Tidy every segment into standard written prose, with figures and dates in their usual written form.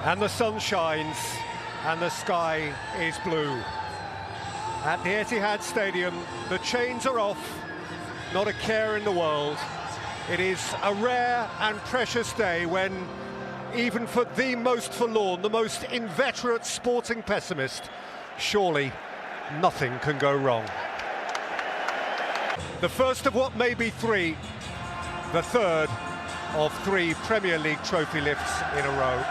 And the sun shines and the sky is blue. At the Etihad Stadium, the chains are off, not a care in the world. It is a rare and precious day when, even for the most forlorn, the most inveterate sporting pessimist, surely nothing can go wrong. The first of what may be three, the third of three Premier League trophy lifts in a row.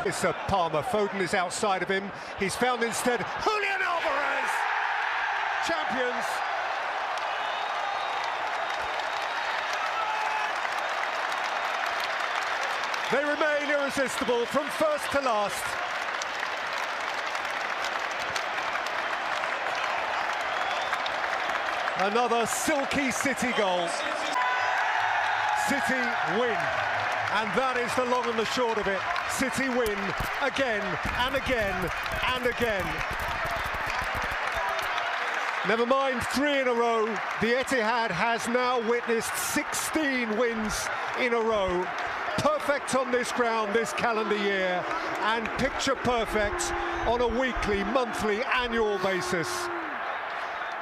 It's Palmer. Foden is outside of him. He's found instead Julian Alvarez! Champions! They remain irresistible from first to last. Another silky City goal. City win. And that is the long and the short of it. City win again and again and again. Never mind 3 in a row. The Etihad has now witnessed 16 wins in a row. Perfect on this ground this calendar year, and picture perfect on a weekly, monthly, annual basis.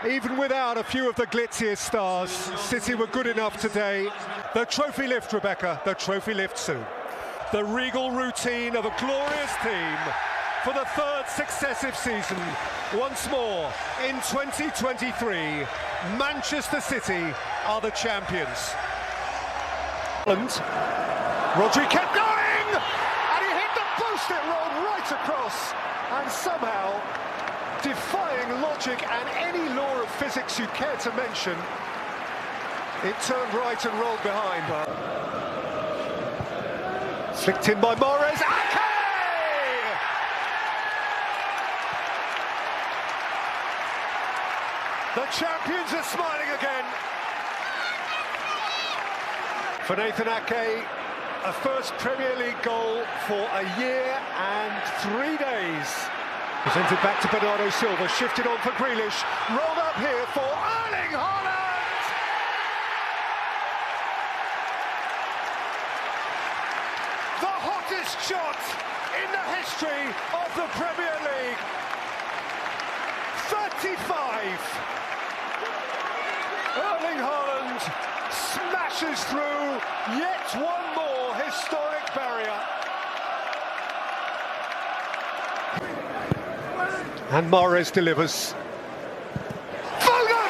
Even without a few of the glitziest stars, City were good enough today. The trophy lift, Rebecca, the trophy lift soon. The regal routine of a glorious team for the third successive season. Once more, in 2023, Manchester City are the champions. Rodri kept going, and he hit the post, it rolled right across, and somehow, defying logic and any law of physics you care to mention, it turned right and rolled behind. Flicked in by Mahrez. Ake! The champions are smiling again. For Nathan Ake, a first Premier League goal for a year and 3 days. Presented back to Bernardo Silva, shifted on for Grealish, rolled up here for Erling Haaland! The hottest shot in the history of the Premier League. 35. Erling Haaland smashes through yet one more historic barrier. And Mahrez delivers. Foden!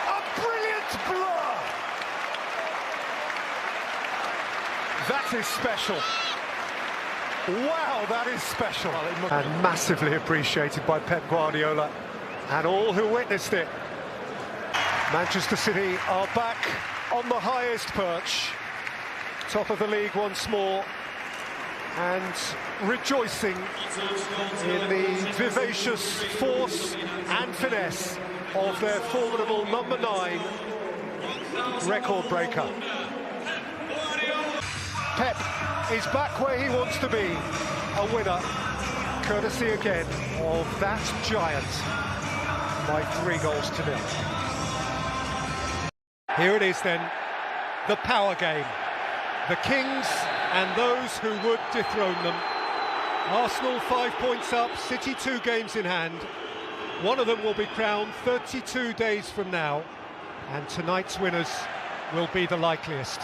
A brilliant blur! That is special. Wow, that is special. And massively appreciated by Pep Guardiola and all who witnessed it. Manchester City are back on the highest perch. Top of the league once more. And rejoicing in the vivacious force and finesse of their formidable number 9 record breaker. Pep is back where he wants to be, a winner, courtesy again of that giant by 3 goals to 0. Here it is then, the power game. The Kings and those who would dethrone them. Arsenal 5 points up, City 2 games in hand. One of them will be crowned 32 days from now, and tonight's winners will be the likeliest.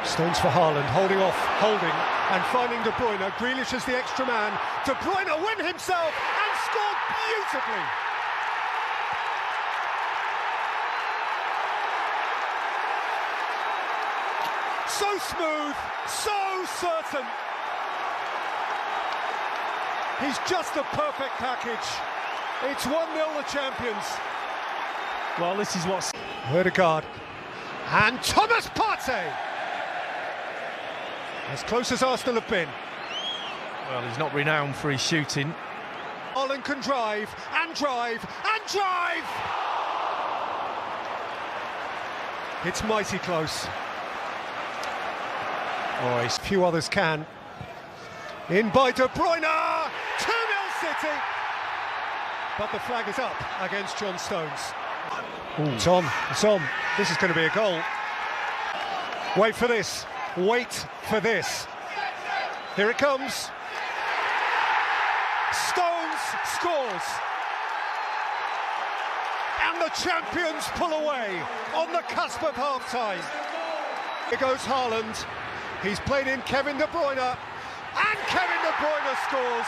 Stones for Haaland, holding off, holding, and finding De Bruyne. Grealish is the extra man. De Bruyne win himself and scored beautifully. So smooth, so certain. He's just a perfect package. It's 1-0 the champions. Well, this is what's... Ødegaard. And Thomas Partey! As close as Arsenal have been. Well, he's not renowned for his shooting. Haaland can drive, and drive, and drive! It's mighty close. Oh, a few others can. In by De Bruyne! 2-0 City! But the flag is up against John Stones. Ooh. It's on. This is going to be a goal. Wait for this. Wait for this. Here it comes. Stones scores. And the champions pull away on the cusp of half-time. Here goes Haaland. He's played in Kevin De Bruyne. And Kevin De Bruyne scores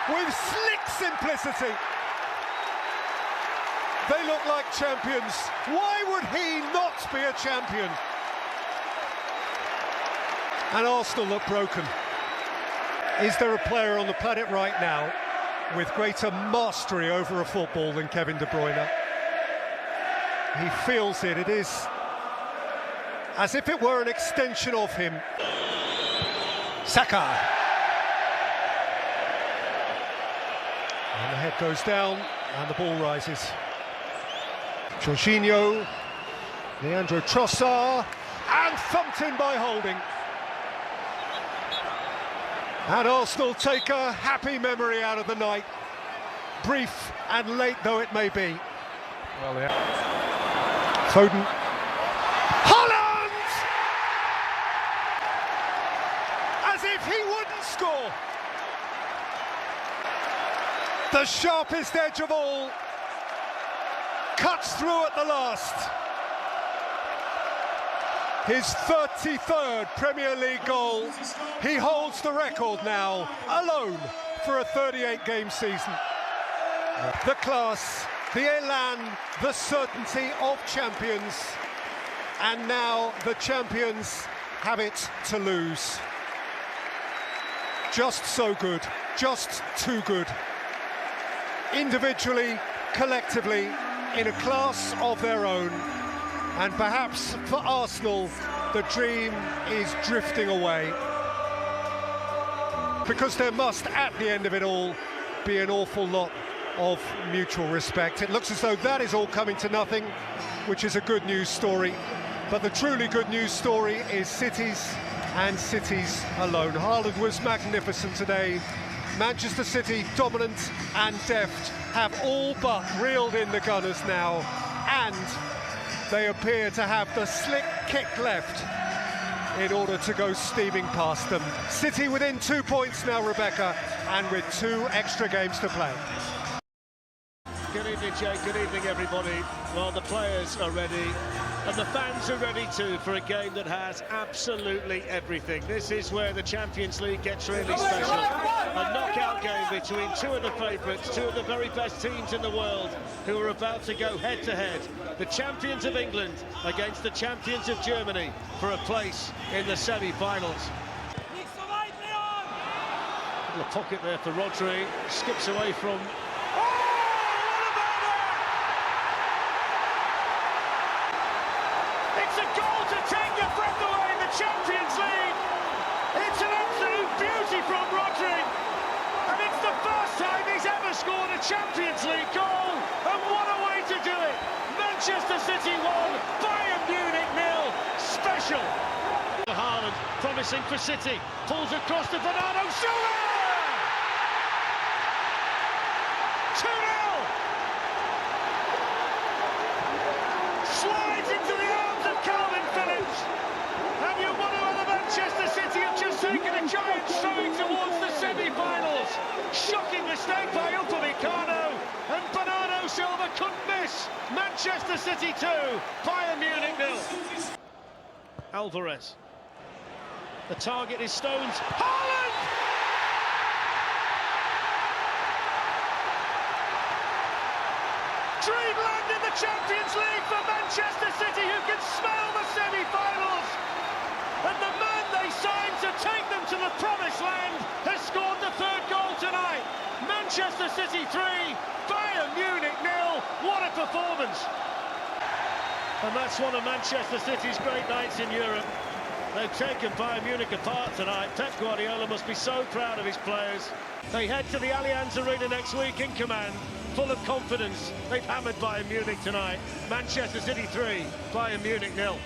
with slick simplicity. They look like champions. Why would he not be a champion? And Arsenal look broken. Is there a player on the planet right now with greater mastery over a football than Kevin De Bruyne? He feels it. It is as if it were an extension of him. Saka. And the head goes down and the ball rises. Jorginho, Leandro Trossard, and thumped in by Holding. And Arsenal take a happy memory out of the night, brief and late though it may be. Well, yeah. Foden. Haaland! As if he wouldn't score. The sharpest edge of all cuts through at the last. His 33rd Premier League goal. He holds the record now, alone, for a 38-game season. The class, the elan, the certainty of champions. And now the champions have it to lose. Just so good, just too good. Individually, collectively, in a class of their own. And perhaps for Arsenal, the dream is drifting away. Because there must, at the end of it all, be an awful lot of mutual respect. It looks as though that is all coming to nothing, which is a good news story. But the truly good news story is City's and City's alone. Haaland was magnificent today. Manchester City, dominant and deft, have all but reeled in the Gunners now. And they appear to have the slick kick left in order to go steaming past them. City within 2 points now, Rebecca, and with 2 extra games to play. Good evening, Jay. Good evening, everybody. Well, the players are ready, and the fans are ready too for a game that has absolutely everything. This is where the Champions League gets really special. A knockout game between 2 of the favourites, 2 of the very best teams in the world, who are about to go head-to-head. The champions of England against the champions of Germany for a place in the semi-finals. A pocket there for Rodri, skips away from... It's a goal to take the breath away in the Champions League. It's an absolute beauty from Rodri. And it's the first time he's ever scored a Champions League goal. And what a way to do it. Manchester City 1, Bayern Munich 0. Special. Haaland promising for City. Pulls across to Bernardo Silva. 2-0. Slides into the arms of Calvin Phillips. And you wonder whether Manchester City have just taken a giant stride towards the semi-finals. Shocking mistake by Upamecano, and Bernardo Silva couldn't miss. Manchester City 2, Bayern Munich 0. Alvarez. The target is Stones. Haaland! Dreamland in the Champions League for Manchester City, who can smell the semi-finals. And the man they signed to take them to the promised land has scored the 3rd goal tonight. Manchester City 3, Bayern Munich 0. What a performance. And that's one of Manchester City's great nights in Europe. They've taken Bayern Munich apart tonight. Pep Guardiola must be so proud of his players. They head to the Allianz Arena next week in command, full of confidence. They've hammered Bayern Munich tonight. Manchester City 3, Bayern Munich 0.